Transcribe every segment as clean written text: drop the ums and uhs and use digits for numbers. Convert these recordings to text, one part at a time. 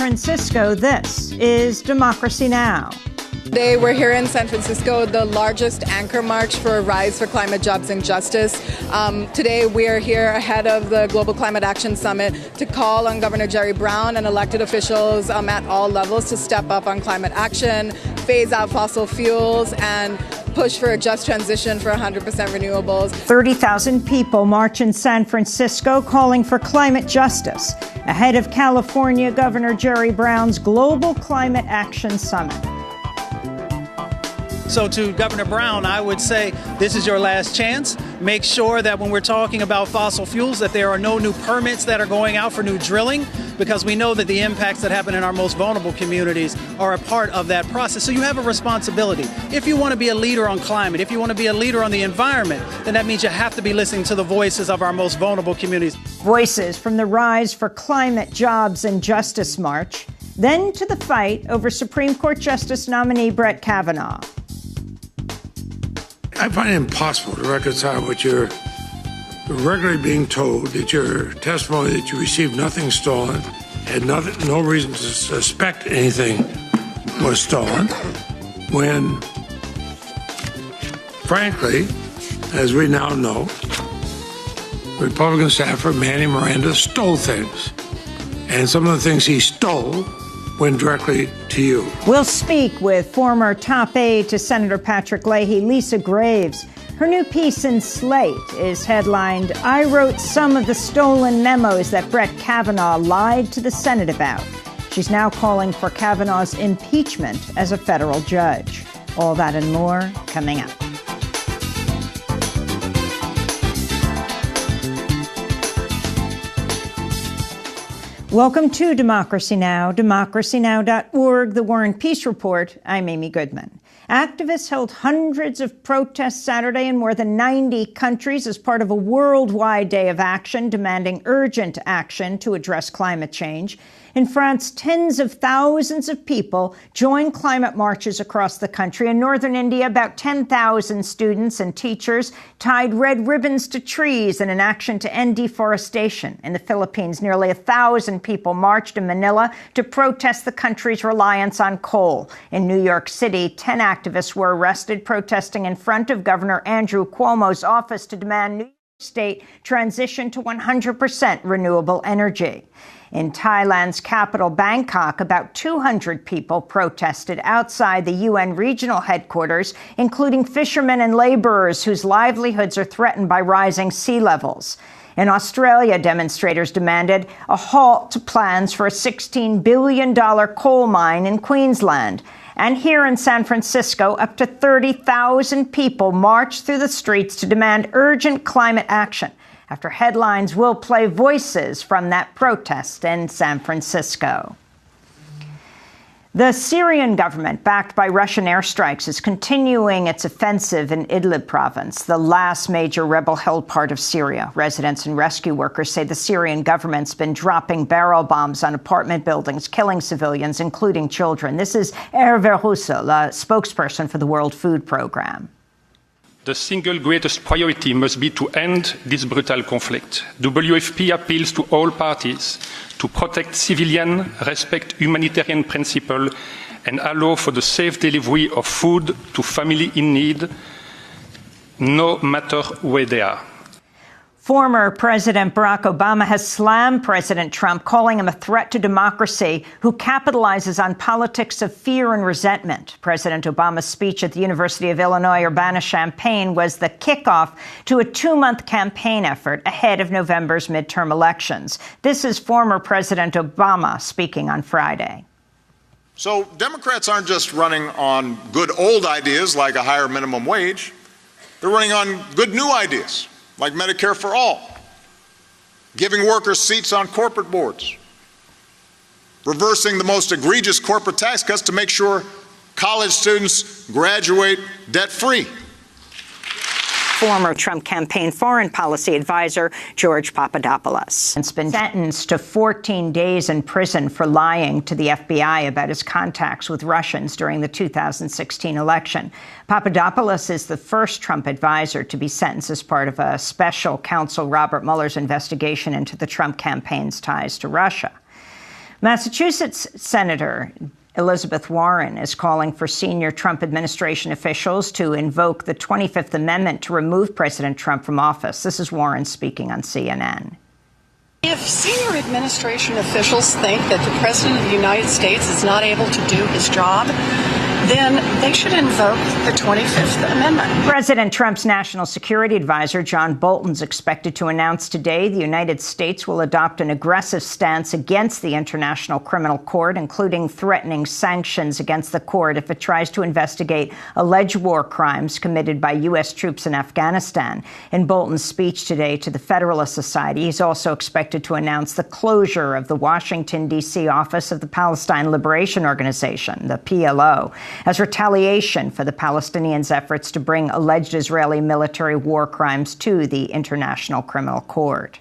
Francisco, this is Democracy Now! Today we're here in San Francisco, the largest anchor march for Rise for Climate, Jobs and Justice. Today we are here ahead of the Global Climate Action Summit to call on Governor Jerry Brown and elected officials at all levels to step up on climate action, phase out fossil fuels, and push for a just transition for 100% renewables. 30,000 people march in San Francisco calling for climate justice ahead of California Governor Jerry Brown's Global Climate Action Summit. So to Governor Brown, I would say this is your last chance. Make sure that when we're talking about fossil fuels, that there are no new permits that are going out for new drilling, because we know that the impacts that happen in our most vulnerable communities are a part of that process. So you have a responsibility. If you want to be a leader on climate, if you want to be a leader on the environment, then that means you have to be listening to the voices of our most vulnerable communities. Voices from the Rise for Climate, Jobs and Justice March, then to the fight over Supreme Court Justice nominee Brett Kavanaugh. I find it impossible to reconcile what you're regularly being told, that your testimony that you received nothing stolen, had no reason to suspect anything was stolen, when, frankly, as we now know, Republican staffer Manny Miranda stole things. And some of the things he stole went directly to you. We'll speak with former top aide to Senator Patrick Leahy, Lisa Graves. Her new piece in Slate is headlined, "I wrote some of the stolen memos that Brett Kavanaugh lied to the Senate about." She's now calling for Kavanaugh's impeachment as a federal judge. All that and more coming up. Welcome to Democracy Now!, democracynow.org, the War and Peace Report. I'm Amy Goodman. Activists held hundreds of protests Saturday in more than 90 countries as part of a worldwide day of action demanding urgent action to address climate change. In France, tens of thousands of people joined climate marches across the country. In northern India, about 10,000 students and teachers tied red ribbons to trees in an action to end deforestation. In the Philippines, nearly 1,000 people marched in Manila to protest the country's reliance on coal. In New York City, 10 activists were arrested protesting in front of Governor Andrew Cuomo's office to demand New York State transition to 100% renewable energy. In Thailand's capital, Bangkok, about 200 people protested outside the UN regional headquarters, including fishermen and laborers whose livelihoods are threatened by rising sea levels. In Australia, demonstrators demanded a halt to plans for a $16 billion coal mine in Queensland. And here in San Francisco, up to 30,000 people marched through the streets to demand urgent climate action. After headlines, we'll play voices from that protest in San Francisco. The Syrian government, backed by Russian airstrikes, is continuing its offensive in Idlib province, the last major rebel-held part of Syria. Residents and rescue workers say the Syrian government's been dropping barrel bombs on apartment buildings, killing civilians, including children. This is Hervé Roussel, a spokesperson for the World Food Programme. The single greatest priority must be to end this brutal conflict. WFP appeals to all parties to protect civilians, respect humanitarian principles, and allow for the safe delivery of food to families in need, no matter where they are. Former President Barack Obama has slammed President Trump, calling him a threat to democracy who capitalizes on politics of fear and resentment. President Obama's speech at the University of Illinois Urbana-Champaign was the kickoff to a 2-month campaign effort ahead of November's midterm elections. This is former President Obama speaking on Friday. So Democrats aren't just running on good old ideas like a higher minimum wage. They're running on good new ideas, like Medicare for all, giving workers seats on corporate boards, reversing the most egregious corporate tax cuts to make sure college students graduate debt-free. Former Trump campaign foreign policy advisor George Papadopoulos has been sentenced to 14 days in prison for lying to the FBI about his contacts with Russians during the 2016 election. Papadopoulos is the first Trump advisor to be sentenced as part of a special counsel Robert Mueller's investigation into the Trump campaign's ties to Russia. Massachusetts Senator Elizabeth Warren is calling for senior Trump administration officials to invoke the 25th Amendment to remove President Trump from office. This is Warren speaking on CNN. If senior administration officials think that the President of the United States is not able to do his job, then they should invoke the 25th Amendment. President Trump's national security advisor, John Bolton, is expected to announce today the United States will adopt an aggressive stance against the International Criminal Court, including threatening sanctions against the court if it tries to investigate alleged war crimes committed by U.S. troops in Afghanistan. In Bolton's speech today to the Federalist Society, he's also expected to announce the closure of the Washington, D.C. office of the Palestine Liberation Organization, the PLO, as retaliation for the Palestinians' efforts to bring alleged Israeli military war crimes to the International Criminal Court.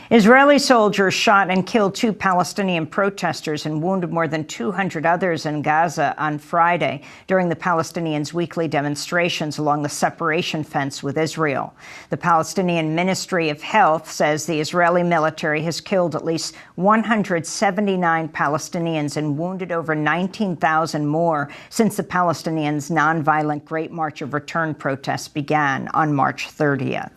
Israeli soldiers shot and killed 2 Palestinian protesters and wounded more than 200 others in Gaza on Friday during the Palestinians' weekly demonstrations along the separation fence with Israel. The Palestinian Ministry of Health says the Israeli military has killed at least 179 Palestinians and wounded over 19,000 more since the Palestinians' nonviolent Great March of Return protests began on March 30th.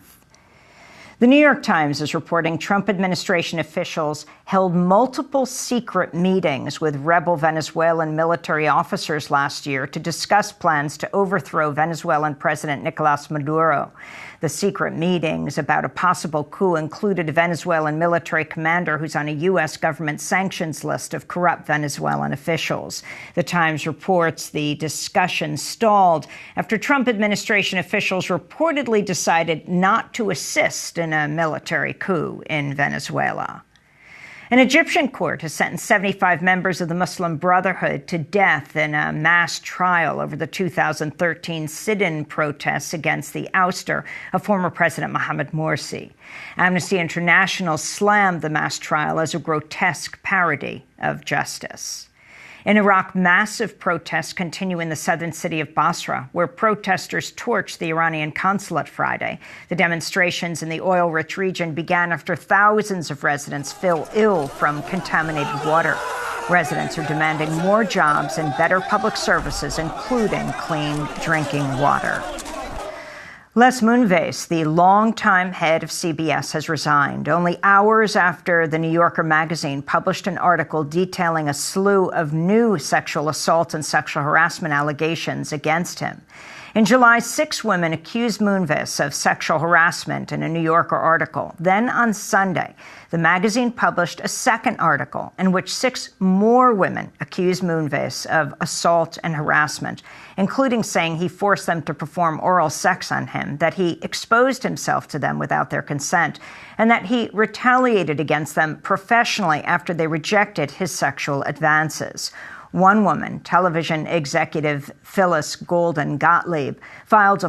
The New York Times is reporting Trump administration officials held multiple secret meetings with rebel Venezuelan military officers last year to discuss plans to overthrow Venezuelan President Nicolas Maduro. The secret meetings about a possible coup included a Venezuelan military commander who's on a U.S. government sanctions list of corrupt Venezuelan officials. The Times reports the discussion stalled after Trump administration officials reportedly decided not to assist in a military coup in Venezuela. An Egyptian court has sentenced 75 members of the Muslim Brotherhood to death in a mass trial over the 2013 sit-in protests against the ouster of former President Mohamed Morsi. Amnesty International slammed the mass trial as a grotesque parody of justice. In Iraq, massive protests continue in the southern city of Basra, where protesters torched the Iranian consulate Friday. The demonstrations in the oil-rich region began after thousands of residents fell ill from contaminated water. Residents are demanding more jobs and better public services, including clean drinking water. Les Moonves, the longtime head of CBS, has resigned, only hours after the New Yorker magazine published an article detailing a slew of new sexual assault and sexual harassment allegations against him. In July, 6 women accused Moonves of sexual harassment in a New Yorker article. Then on Sunday, the magazine published a second article in which 6 more women accused Moonves of assault and harassment, including saying he forced them to perform oral sex on him, that he exposed himself to them without their consent, and that he retaliated against them professionally after they rejected his sexual advances. One woman, television executive Phyllis Golden Gottlieb, filed a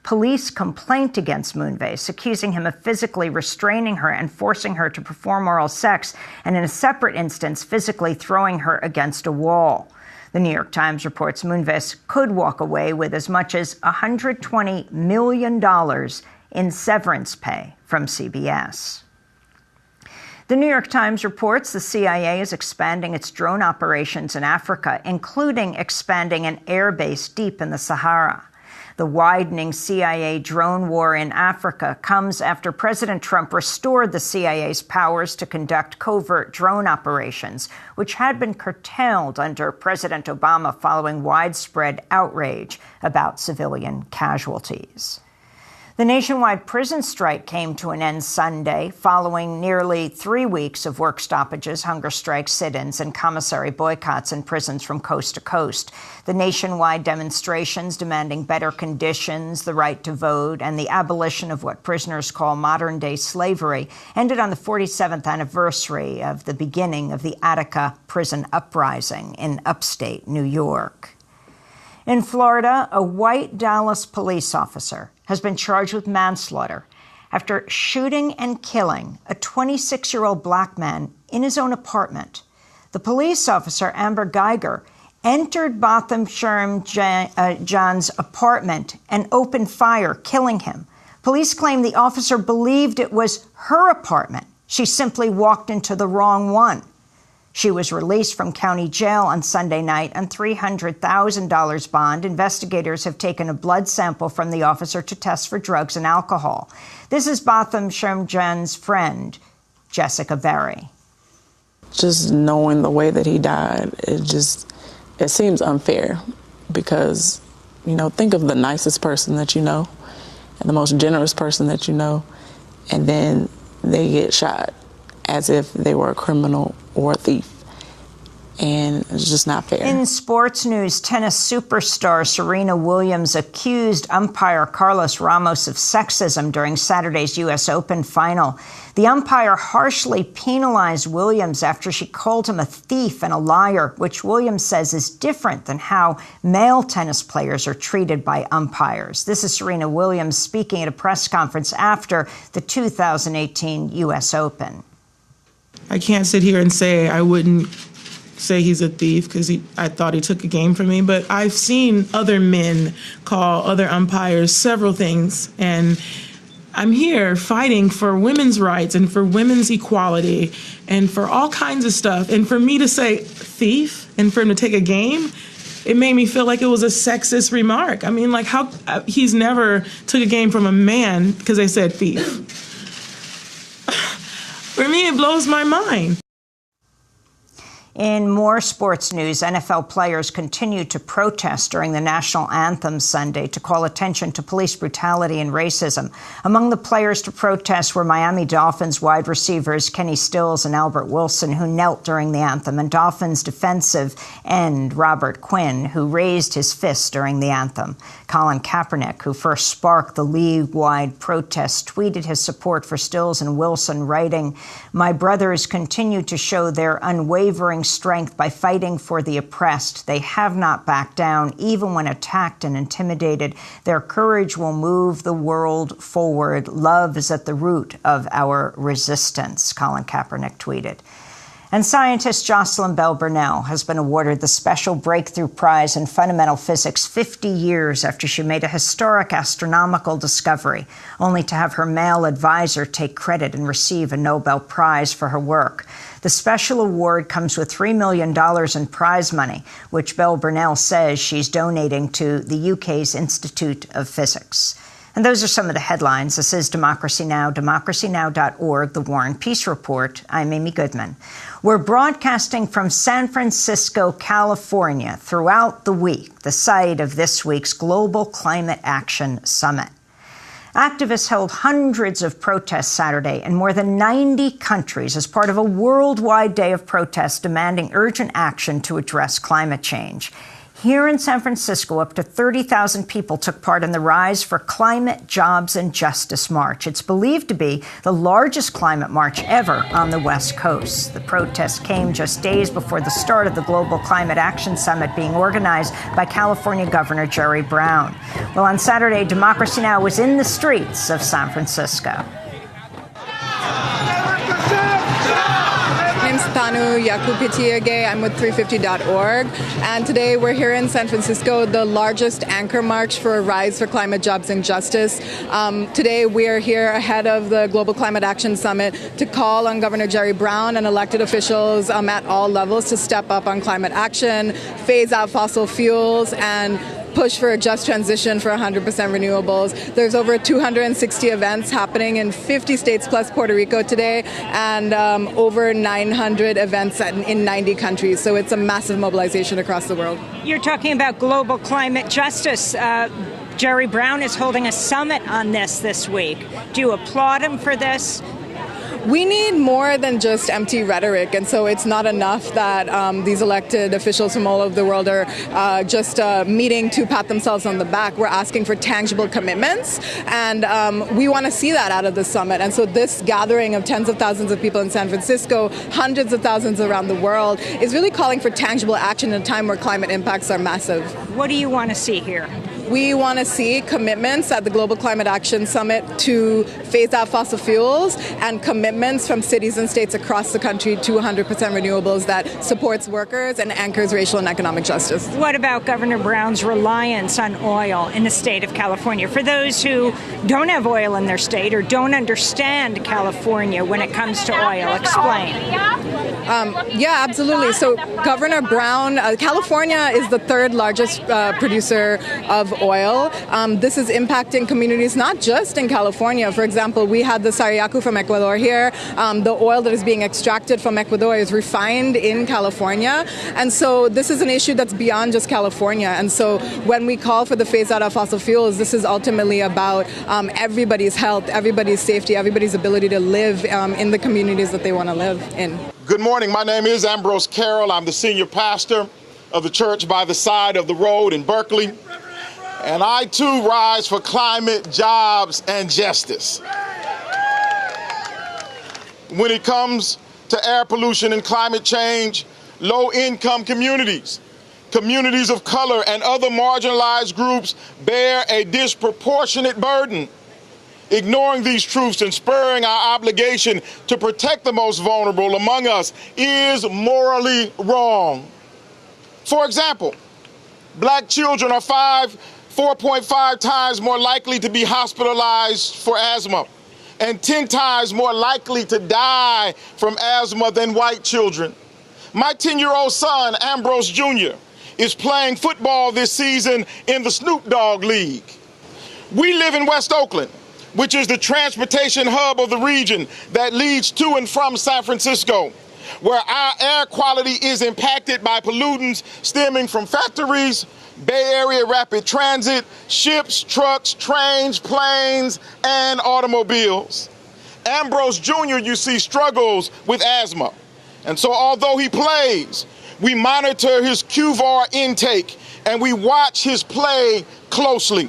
police complaint against Moonves, accusing him of physically restraining her and forcing her to perform oral sex, and in a separate instance, physically throwing her against a wall. The New York Times reports Moonves could walk away with as much as $120 million in severance pay from CBS. The New York Times reports the CIA is expanding its drone operations in Africa, including expanding an air base deep in the Sahara. The widening CIA drone war in Africa comes after President Trump restored the CIA's powers to conduct covert drone operations, which had been curtailed under President Obama following widespread outrage about civilian casualties. The nationwide prison strike came to an end Sunday, following nearly 3 weeks of work stoppages, hunger strikes, sit-ins, and commissary boycotts in prisons from coast to coast. The nationwide demonstrations demanding better conditions, the right to vote, and the abolition of what prisoners call modern-day slavery ended on the 47th anniversary of the beginning of the Attica prison uprising in upstate New York. In Florida, a white Dallas police officer has been charged with manslaughter after shooting and killing a 26-year-old black man in his own apartment. The police officer, Amber Geiger, entered Botham Sherm John's apartment and opened fire, killing him. Police claim the officer believed it was her apartment. She simply walked into the wrong one. She was released from county jail on Sunday night on $300,000 bond. Investigators have taken a blood sample from the officer to test for drugs and alcohol. This is Botham Shermjan's friend, Jessica Berry. Just knowing the way that he died, it seems unfair because, think of the nicest person that you know and the most generous person that you know, and then they get shot as if they were a criminal or a thief. And it's just not fair. In sports news, tennis superstar Serena Williams accused umpire Carlos Ramos of sexism during Saturday's U.S. Open final. The umpire harshly penalized Williams after she called him a thief and a liar, which Williams says is different than how male tennis players are treated by umpires. This is Serena Williams speaking at a press conference after the 2018 U.S. Open. I can't sit here and say I wouldn't say he's a thief because I thought he took a game from me, but I've seen other men call other umpires several things, and I'm here fighting for women's rights and for women's equality and for all kinds of stuff. And for me to say thief and for him to take a game, it made me feel like it was a sexist remark. I mean, like how he's never took a game from a man because they said thief. For me, it blows my mind. In more sports news, NFL players continued to protest during the national anthem Sunday to call attention to police brutality and racism. Among the players to protest were Miami Dolphins wide receivers Kenny Stills and Albert Wilson, who knelt during the anthem, and Dolphins defensive end Robert Quinn, who raised his fist during the anthem. Colin Kaepernick, who first sparked the league-wide protest, tweeted his support for Stills and Wilson, writing, "My brothers continue to show their unwavering strength by fighting for the oppressed. They have not backed down, even when attacked and intimidated. Their courage will move the world forward. Love is at the root of our resistance," Colin Kaepernick tweeted. And scientist Jocelyn Bell Burnell has been awarded the Special Breakthrough Prize in Fundamental Physics 50 years after she made a historic astronomical discovery, only to have her male advisor take credit and receive a Nobel Prize for her work. The special award comes with $3 million in prize money, which Bell Burnell says she's donating to the UK's Institute of Physics. And those are some of the headlines. This is Democracy Now!, democracynow.org, The War and Peace Report. I'm Amy Goodman. We're broadcasting from San Francisco, California, throughout the week, the site of this week's Global Climate Action Summit. Activists held hundreds of protests Saturday in more than 90 countries as part of a worldwide day of protests demanding urgent action to address climate change. Here in San Francisco, up to 30,000 people took part in the Rise for Climate, Jobs, and Justice March. It's believed to be the largest climate march ever on the West Coast. The protest came just days before the start of the Global Climate Action Summit being organized by California Governor Jerry Brown. Well, on Saturday, Democracy Now! Was in the streets of San Francisco. My name's Tanu Yakupitiage. I'm with 350.org. And today we're here in San Francisco, the largest anchor march for Rise for Climate, Jobs, and Justice. Today we're here ahead of the Global Climate Action Summit to call on Governor Jerry Brown and elected officials at all levels to step up on climate action, phase out fossil fuels, and push for a just transition for 100% renewables. There's over 260 events happening in 50 states plus Puerto Rico today, and over 900 events in 90 countries. So it's a massive mobilization across the world. You're talking about global climate justice. Jerry Brown is holding a summit on this week. Do you applaud him for this? We need more than just empty rhetoric, and so it's not enough that these elected officials from all over the world are just meeting to pat themselves on the back. We're asking for tangible commitments, and we want to see that out of the summit. And so this gathering of tens of thousands of people in San Francisco, hundreds of thousands around the world, is really calling for tangible action in a time where climate impacts are massive. What do you want to see here? We want to see commitments at the Global Climate Action Summit to phase out fossil fuels, and commitments from cities and states across the country to 100% renewables that supports workers and anchors racial and economic justice. What about Governor Brown's reliance on oil in the state of California? For those who don't have oil in their state or don't understand California when it comes to oil, explain. Yeah, absolutely. So Governor Brown, California is the third largest producer of oil. This is impacting communities not just in California. For example, we had the Sarayaku from Ecuador here. The oil that is being extracted from Ecuador is refined in California. And so this is an issue that's beyond just California. And so when we call for the phase out of fossil fuels, this is ultimately about everybody's health, everybody's safety, everybody's ability to live in the communities that they want to live in. Good morning. My name is Ambrose Carroll. I'm the senior pastor of the church by the side of the road in Berkeley. And I, too, rise for climate, jobs, and justice. When it comes to air pollution and climate change, low-income communities, communities of color, and other marginalized groups bear a disproportionate burden. Ignoring these truths and spurring our obligation to protect the most vulnerable among us is morally wrong. For example, black children are 4.5 times more likely to be hospitalized for asthma and 10 times more likely to die from asthma than white children. My 10-year-old son, Ambrose Jr., is playing football this season in the Snoop Dogg League. We live in West Oakland, which is the transportation hub of the region that leads to and from San Francisco, where our air quality is impacted by pollutants stemming from factories, Bay Area rapid transit, ships, trucks, trains, planes, and automobiles. Ambrose Jr., you see, struggles with asthma. And so although he plays, we monitor his QVAR intake and we watch his play closely.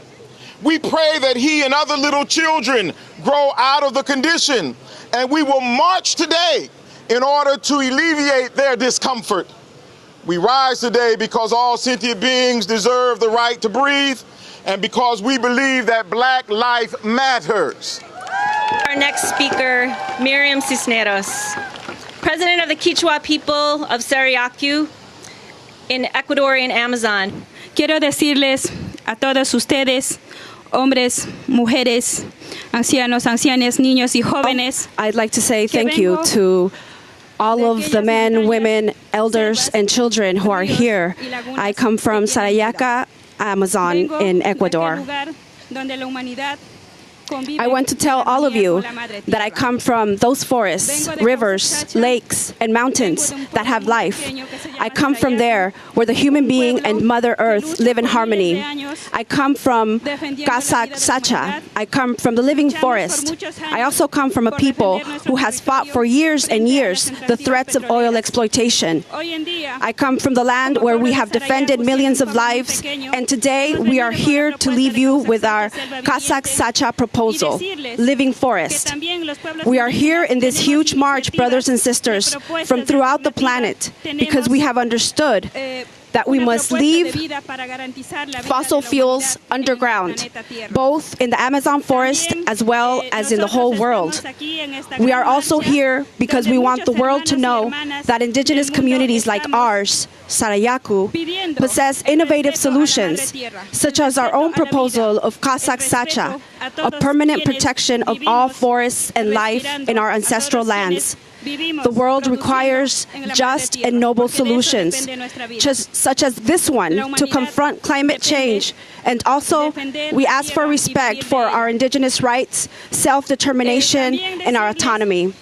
We pray that he and other little children grow out of the condition, and we will march today in order to alleviate their discomfort. We rise today because all sentient beings deserve the right to breathe, and because we believe that Black life matters. Our next speaker, Miriam Cisneros, President of the Quechua people of Sarayaku in Ecuadorian Amazon. Quiero decirles a todos ustedes, hombres, mujeres, ancianos, ancianas, niños y jóvenes. I'd like to say thank you to all of the men, women, elders, and children who are here. I come from Sarayaku, Amazon in Ecuador. I want to tell all of you that I come from those forests, rivers, lakes, and mountains that have life. I come from there where the human being and Mother Earth live in harmony. I come from Casac Sacha. I come from the living forest. I also come from a people who has fought for years and years the threats of oil exploitation. I come from the land where we have defended millions of lives, and today we are here to leave you with our Casac Sacha proposal. Living Forest. We are here in this huge march, brothers and sisters, from throughout the planet, because we have understood that we must leave fossil fuels underground, both in the Amazon forest as well as in the whole world. We are also here because we want the world to know that indigenous communities like ours, Sarayaku, possess innovative solutions, such as our own proposal of Casac Sacha, a permanent protection of all forests and life in our ancestral lands. The world requires just and noble solutions, such as this one, to confront climate change. And also, we ask for respect for our indigenous rights, self-determination, and our autonomy.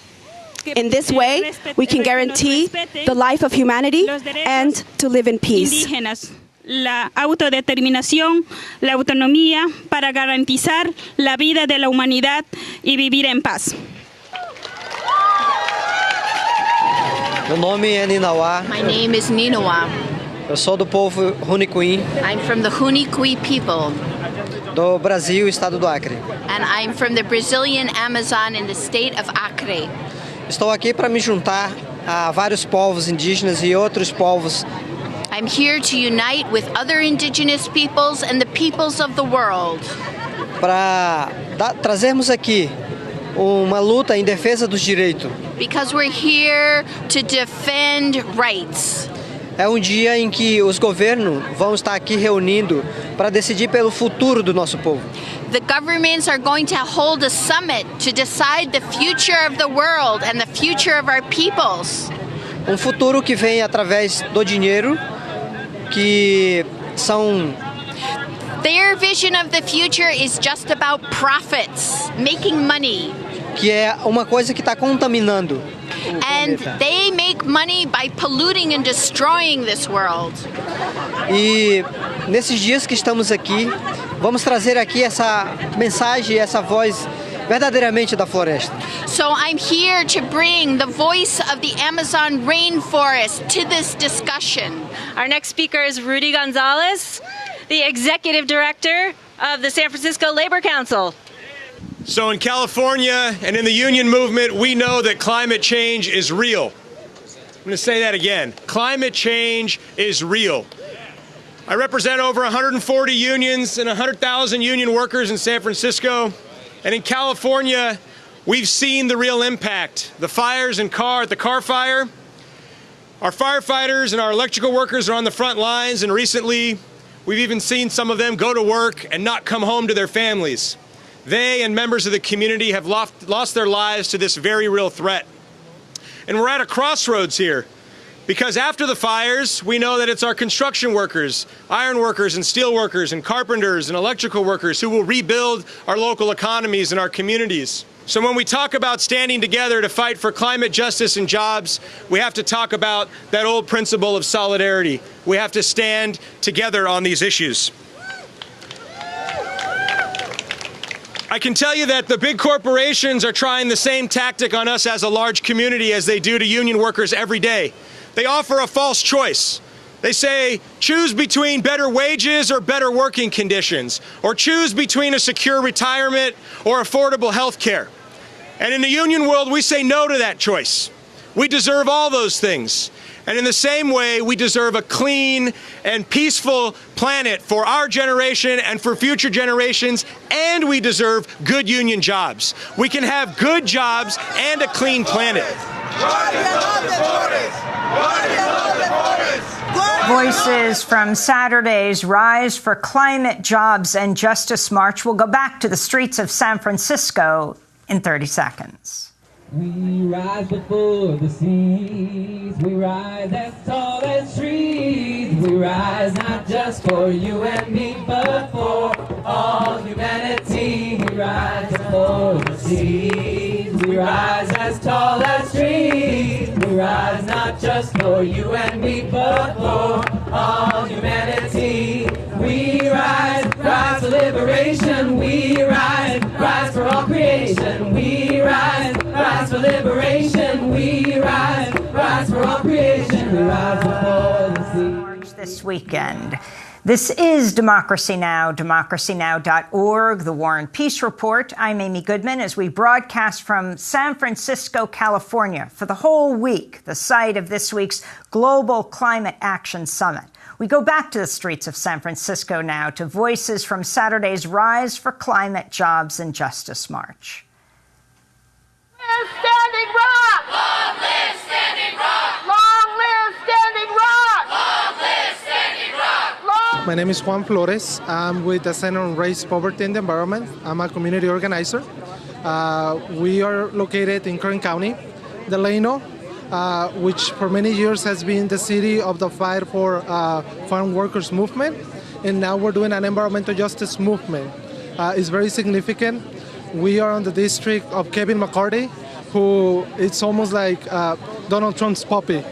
In this way, we can guarantee the life of humanity and to live in peace. La autodeterminación, la autonomía para garantizar la vida de la humanidad y vivir en paz. Meu nome é Ninauá. My name is Ninauá. Eu sou do povo Runicuim. I'm from the Hunicui people. Do Brasil, estado do Acre. And I'm from the Brazilian Amazon in the state of Acre. Estou aqui para me juntar a vários povos indígenas e outros povos. I'm here to unite with other indigenous peoples and the peoples of the world. Para trazermos aqui uma luta em defesa dos direitos. Because we're here to defend rights. É dia em que os governos vão estar aqui reunindo para decidir pelo futuro do nosso povo. The governments are going to hold a summit to decide the future of the world and the future of our peoples. Um futuro que vem através do dinheiro, que são... Their vision of the future is just about profits, making money. Que é uma coisa que está contaminando. And they make money by polluting and destroying this world. E nesses dias que estamos aqui, vamos trazer aqui essa mensagem, essa voz verdadeiramente da floresta. So I'm here to bring the voice of the Amazon rainforest to this discussion. Our next speaker is Rudy Gonzalez, the Executive Director of the San Francisco Labor Council. So in California and in the union movement, we know that climate change is real. I'm going to say that again. Climate change is real. I represent over 140 unions and 100,000 union workers in San Francisco. And in California, we've seen the real impact. The fires in the car fire. Our firefighters and our electrical workers are on the front lines, and recently we've even seen some of them go to work and not come home to their families. They and members of the community have lost their lives to this very real threat. And we're at a crossroads here, because after the fires, we know that it's our construction workers, iron workers and steel workers and carpenters and electrical workers who will rebuild our local economies and our communities. So when we talk about standing together to fight for climate justice and jobs, we have to talk about that old principle of solidarity. We have to stand together on these issues. I can tell you that the big corporations are trying the same tactic on us as a large community as they do to union workers every day. They offer a false choice. They say, choose between better wages or better working conditions, or choose between a secure retirement or affordable health care. And in the union world, we say no to that choice. We deserve all those things. And in the same way, we deserve a clean and peaceful planet for our generation and for future generations, and we deserve good union jobs. We can have good jobs and a clean planet. Voices from Saturday's Rise for Climate, Jobs, and Justice March. We'll go back to the streets of San Francisco in 30 seconds. We rise before the seas, we rise as tall as trees, we rise not just for you and me, but for all humanity. We rise before the seas, we rise as tall as trees, we rise not just for you and me, but for all humanity. We rise, rise for liberation, we rise, rise for all creation, we rise, rise for liberation, we rise, rise for all creation, we rise before the sea. This weekend. This is Democracy Now!, democracynow.org, the War and Peace Report. I'm Amy Goodman as we broadcast from San Francisco, California for the whole week, the site of this week's Global Climate Action Summit. We go back to the streets of San Francisco now to voices from Saturday's Rise for Climate, Jobs, and Justice March. Standing Rock! Long live Standing Rock! Long live Standing Rock! Long live Standing Rock! My name is Juan Flores. I'm with the Center on Race, Poverty, and the Environment. I'm a community organizer. We are located in Kern County, Delano, which for many years has been the city of the fight for farm workers movement. And now we're doing an environmental justice movement. It's very significant. We are on the district of Kevin McCarthy, who it's almost like Donald Trump's puppy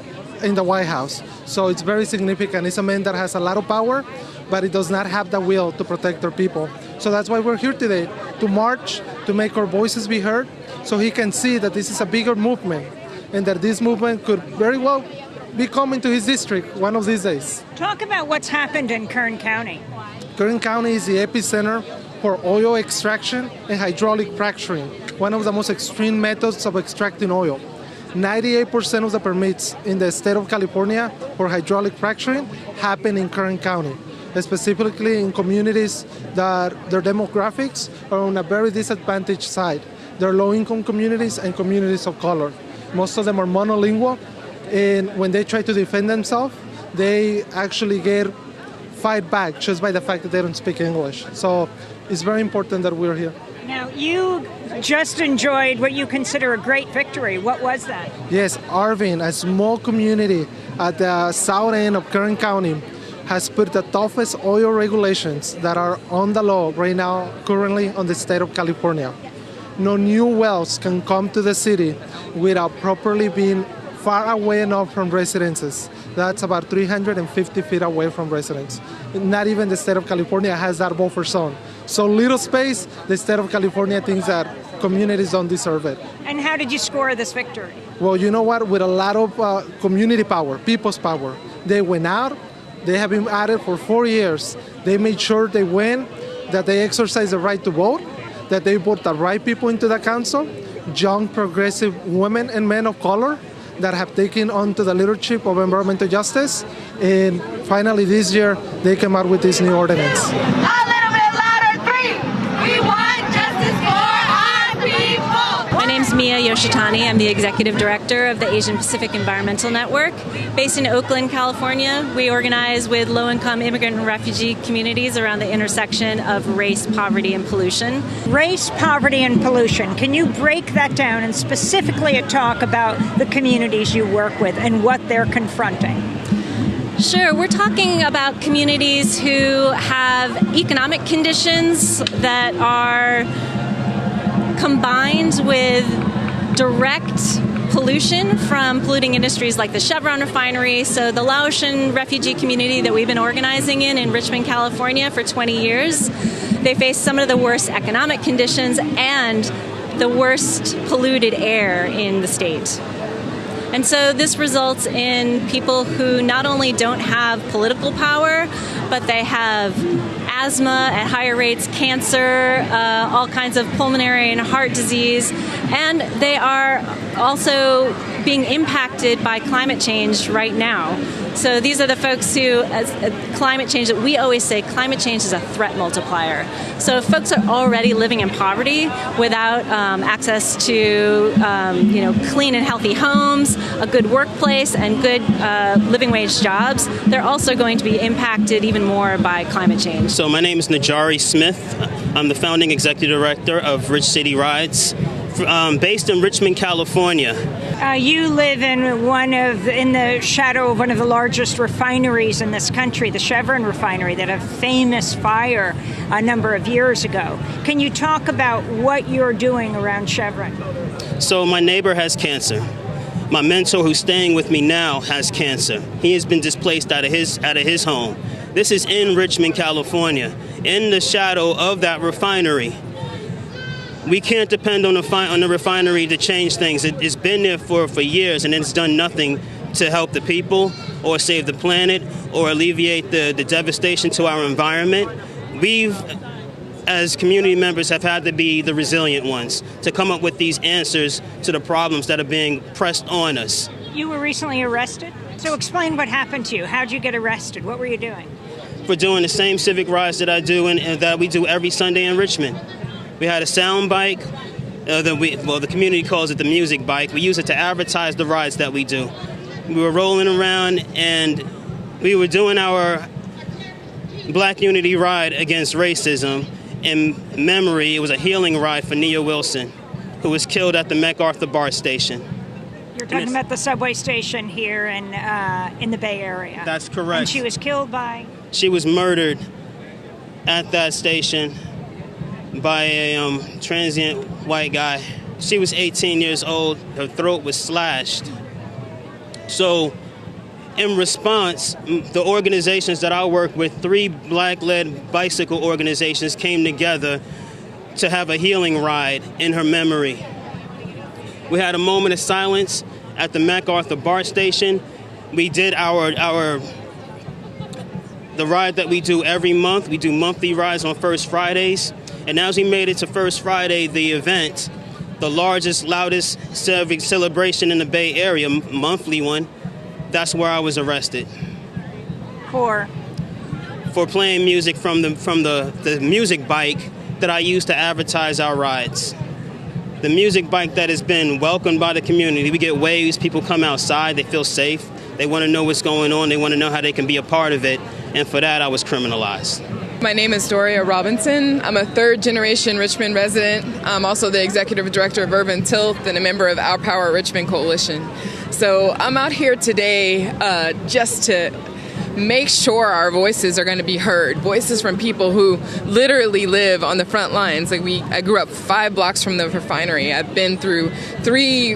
in the White House. So it's very significant. It's a man that has a lot of power, but he does not have the will to protect our people. So that's why we're here today, to march, to make our voices be heard, so he can see that this is a bigger movement, and that this movement could very well be coming to his district one of these days. Talk about what's happened in Kern County. Kern County is the epicenter for oil extraction and hydraulic fracturing, one of the most extreme methods of extracting oil. 98% of the permits in the state of California for hydraulic fracturing happen in Kern County, specifically in communities that their demographics are on a very disadvantaged side. They're low-income communities and communities of color. Most of them are monolingual, and when they try to defend themselves, they actually get fight back just by the fact that they don't speak English. So it's very important that we're here. Now, you just enjoyed what you consider a great victory. What was that? Yes, Irving, a small community at the south end of Kern County, has put the toughest oil regulations that are on the law right now, currently on the state of California. No new wells can come to the city without properly being far away enough from residences. That's about 350 feet away from residents. Not even the state of California has that buffer zone. So little space, the state of California thinks that communities don't deserve it. And how did you score this victory? Well, you know what? With a lot of community power, people's power. They went out. They have been at it for 4 years. They made sure they win, that they exercise the right to vote, that they vote the right people into the council, young progressive women and men of color that have taken on to the leadership of environmental justice. And finally this year, they came out with this new ordinance. A little bit louder, 3. We want justice for our people. My name's Mia Yoshitani. I'm the Executive Director of the Asian Pacific Environmental Network. Based in Oakland, California, we organize with low-income immigrant and refugee communities around the intersection of race, poverty, and pollution. Race, poverty, and pollution. Can you break that down and specifically talk about the communities you work with and what they're confronting? Sure. We're talking about communities who have economic conditions that are combined with direct pollution from polluting industries like the Chevron refinery. So the Laotian refugee community that we've been organizing in Richmond, California for 20 years, they face some of the worst economic conditions and the worst polluted air in the state. And so this results in people who not only don't have political power, but they have asthma at higher rates, cancer, all kinds of pulmonary and heart disease, and they are also being impacted by climate change right now. So these are the folks who, climate change, that we always say climate change is a threat multiplier. So if folks are already living in poverty without access to clean and healthy homes, a good workplace, and good living wage jobs, they're also going to be impacted even more by climate change. So my name is Najari Smith. I'm the founding executive director of Rich City Rides, based in Richmond, California. You live in the shadow of one of the largest refineries in this country, the Chevron refinery, that had a famous fire a number of years ago. Can you talk about what you're doing around Chevron? So my neighbor has cancer. My mentor, who's staying with me now, has cancer. He has been displaced out of his home. This is in Richmond, California, in the shadow of that refinery. We can't depend on the refinery to change things. It's been there for years, and it's done nothing to help the people or save the planet or alleviate the devastation to our environment. We've, as community members, have had to be the resilient ones to come up with these answers to the problems that are being pressed on us. You were recently arrested? So explain what happened to you. How'd you get arrested? What were you doing? For doing the same civic rides that I do and that we do every Sunday in Richmond. We had a sound bike. The community calls it the music bike. We use it to advertise the rides that we do. We were rolling around and we were doing our Black Unity ride against racism. In memory, it was a healing ride for Nia Wilson, who was killed at the MacArthur BART station. You're talking about the subway station here in the Bay Area. That's correct. And she was killed by? She was murdered at that station by a transient white guy. She was 18 years old. Her throat was slashed. So in response, the organizations that I work with, 3 Black-led bicycle organizations, came together to have a healing ride in her memory. We had a moment of silence at the MacArthur BART station. We did the ride that we do every month. We do monthly rides on First Fridays. And as we made it to First Friday, the event, the largest, loudest civic celebration in the Bay Area, monthly one, that's where I was arrested. For playing music from the music bike that I use to advertise our rides. The music bike that has been welcomed by the community. We get waves, people come outside, they feel safe, they want to know what's going on, they want to know how they can be a part of it, and for that I was criminalized. My name is Doria Robinson. I'm a third-generation Richmond resident. I'm also the executive director of Urban Tilth and a member of Our Power Richmond Coalition. So I'm out here today just to make sure our voices are going to be heard. Voices from people who literally live on the front lines. I grew up 5 blocks from the refinery. I've been through 3,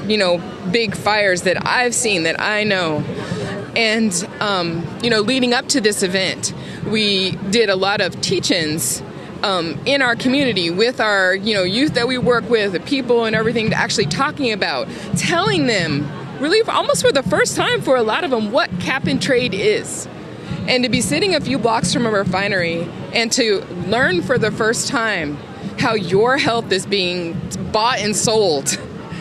big fires that I've seen, that I know. And, leading up to this event, we did a lot of teach-ins in our community with our, youth that we work with, the people and everything, actually talking about, telling them, really almost for the first time for a lot of them, what cap and trade is. And to be sitting a few blocks from a refinery and to learn for the first time how your health is being bought and sold.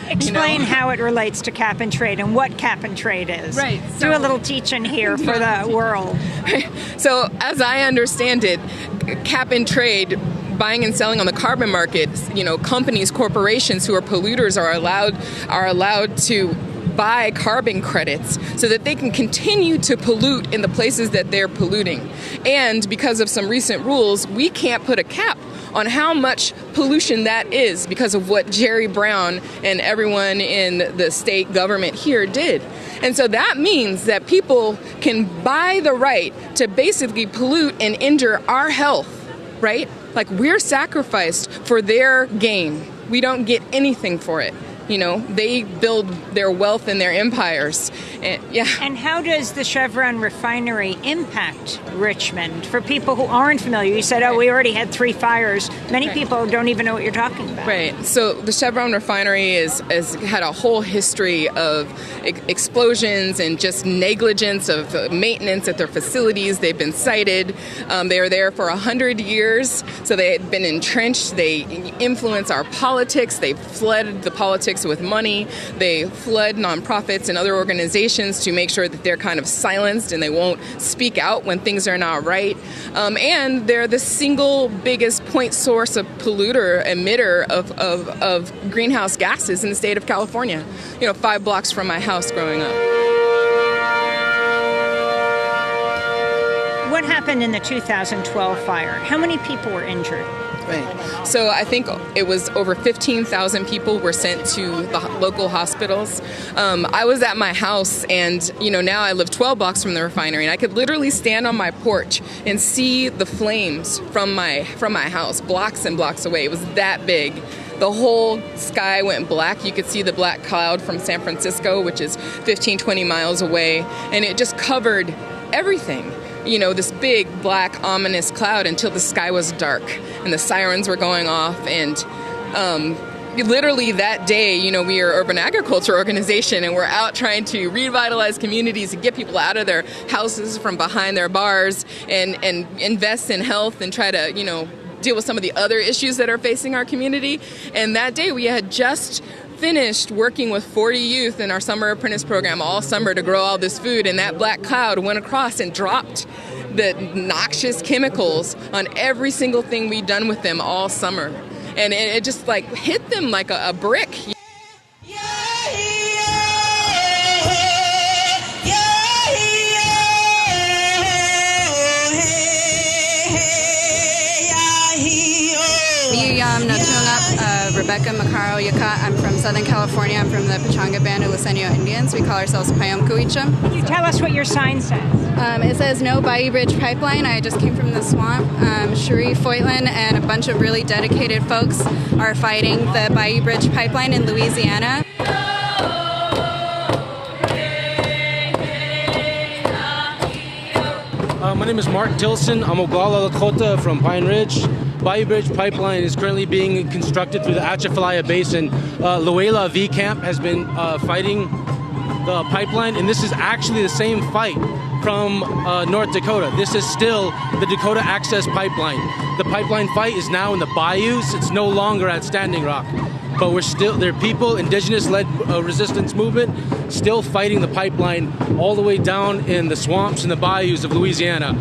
Explain how it relates to cap and trade and what cap and trade is. Right. Do a little teaching here for the world. Right. So as I understand it, cap and trade, buying and selling on the carbon market, companies, corporations who are polluters are allowed to buy carbon credits so that they can continue to pollute in the places that they're polluting. And because of some recent rules, we can't put a cap on how much pollution that is because of what Jerry Brown and everyone in the state government here did. And so that means that people can buy the right to basically pollute and injure our health, right? Like, we're sacrificed for their gain. We don't get anything for it. They build their wealth and their empires. And how does the Chevron refinery impact Richmond? For people who aren't familiar, you said, we already had 3 fires. Many people don't even know what you're talking about. Right. So the Chevron refinery has had a whole history of explosions and just negligence of maintenance at their facilities. They've been cited. They were there for 100 years. So they had been entrenched. They influence our politics. They flooded the politics with money. They flood nonprofits and other organizations to make sure that they're kind of silenced and they won't speak out when things are not right. And they're the single biggest point source of polluter, emitter of greenhouse gases in the state of California. 5 blocks from my house growing up. What happened in the 2012 fire? How many people were injured? Right. So I think it was over 15,000 people were sent to the local hospitals. I was at my house, and now I live 12 blocks from the refinery, and I could literally stand on my porch and see the flames from my house, blocks and blocks away. It was that big. The whole sky went black. You could see the black cloud from San Francisco, which is 15, 20 miles away, and it just covered everything. This big, black, ominous cloud until the sky was dark and the sirens were going off. And literally that day, we are an urban agriculture organization, and we're out trying to revitalize communities and get people out of their houses from behind their bars and invest in health and try to, deal with some of the other issues that are facing our community. And that day we had just finished working with 40 youth in our summer apprentice program all summer to grow all this food, and that black cloud went across and dropped the noxious chemicals on every single thing we'd done with them all summer. And it just hit them like a brick. Rebecca Macaro Yakat. I'm from Southern California. I'm from the Pechanga Band of Luiseño Indians. We call ourselves Payam Kuicham. Can you tell us what your sign says? It says no Bayou Bridge pipeline. I just came from the swamp. Cherie Foytlin and a bunch of really dedicated folks are fighting the Bayou Bridge pipeline in Louisiana. My name is Mark Tilson. I'm Oglala Lakota from Pine Ridge. Bayou Bridge pipeline is currently being constructed through the Atchafalaya Basin. Luela V Camp has been fighting the pipeline, and this is actually the same fight from North Dakota. This is still the Dakota Access Pipeline. The pipeline fight is now in the bayous. It's no longer at Standing Rock. But there are people, indigenous-led resistance movement, still fighting the pipeline all the way down in the swamps and the bayous of Louisiana.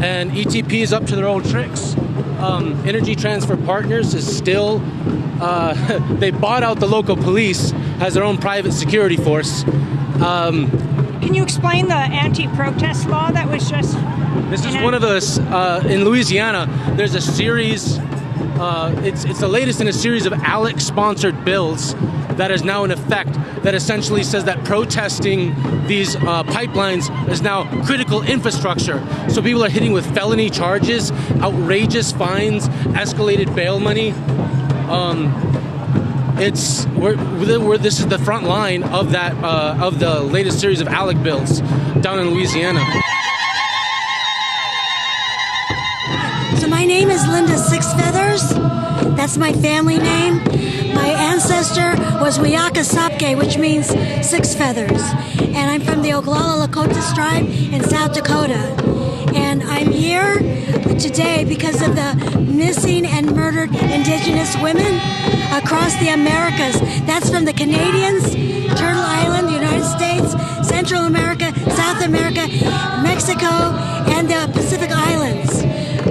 And ETP is up to their old tricks. Energy Transfer Partners is still, they bought out the local police as their own private security force. Can you explain the anti-protest law that was just This is one of the, in Louisiana, there's a series, it's the latest in a series of ALEC-sponsored bills that is now in effect that essentially says that protesting these pipelines is now critical infrastructure. So people are hitting with felony charges, outrageous fines, escalated bail money. This is the front line of that of the latest series of ALEC bills down in Louisiana. So my name is Linda Six Feathers. That's my family name. My ancestor was Wiyaka Sapke, which means six feathers. And I'm from the Oglala Lakota tribe in South Dakota. And I'm here today because of the missing and murdered Indigenous women across the Americas. That's from the Canadians, Turtle Island, the United States, Central America, South America, Mexico, and the Pacific Islands.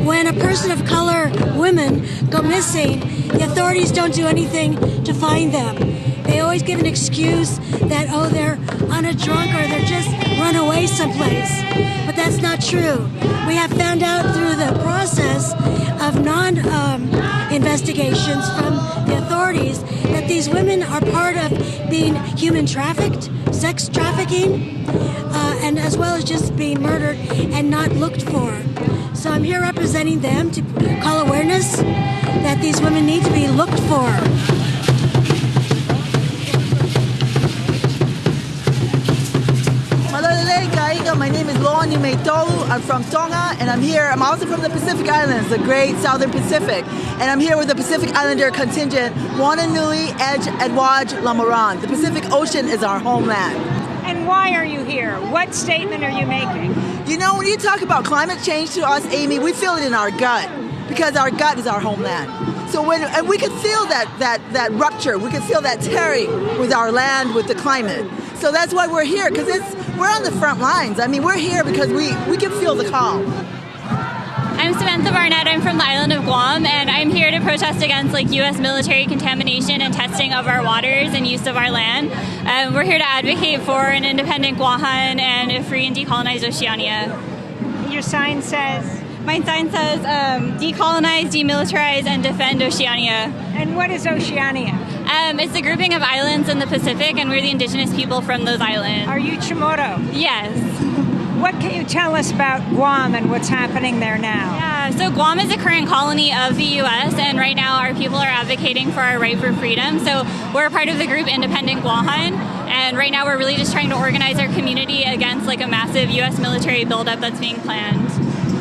When a person of color, women, go missing, the authorities don't do anything to find them. They always give an excuse that, oh, they're on a drunk or they're just run away someplace. But that's not true. We have found out through the process of non-investigations from the authorities that these women are part of being human trafficked, sex trafficking, and as well as just being murdered and not looked for. So I'm here representing them to call awareness that these women need to be looked for. My name is Loani Meitolu. I'm from Tonga, and I'm here. I'm also from the Pacific Islands, the great Southern Pacific. And I'm here with the Pacific Islander contingent, Wananui, Edge, Edwaj, Lamoran. The Pacific Ocean is our homeland. And why are you here? What statement are you making? You know, when you talk about climate change to us, Amy, we feel it in our gut, because our gut is our homeland. So and we could feel that rupture, we could feel that tearing with our land, with the climate. So that's why we're here, because we're on the front lines. I mean, we're here because we can feel the call. I'm Samantha Barnett. I'm from the island of Guam, and I'm here to protest against U.S. military contamination and testing of our waters and use of our land. We're here to advocate for an independent Guahan and a free and decolonized Oceania. Your sign says? My sign says decolonize, demilitarize, and defend Oceania. And what is Oceania? It's a grouping of islands in the Pacific, and we're the indigenous people from those islands. Are you Chamorro? Yes. What can you tell us about Guam and what's happening there now? Yeah, so Guam is a current colony of the U.S., and right now our people are advocating for our right for freedom. So we're a part of the group Independent Guahan, and right now we're really just trying to organize our community against a massive U.S. military buildup that's being planned.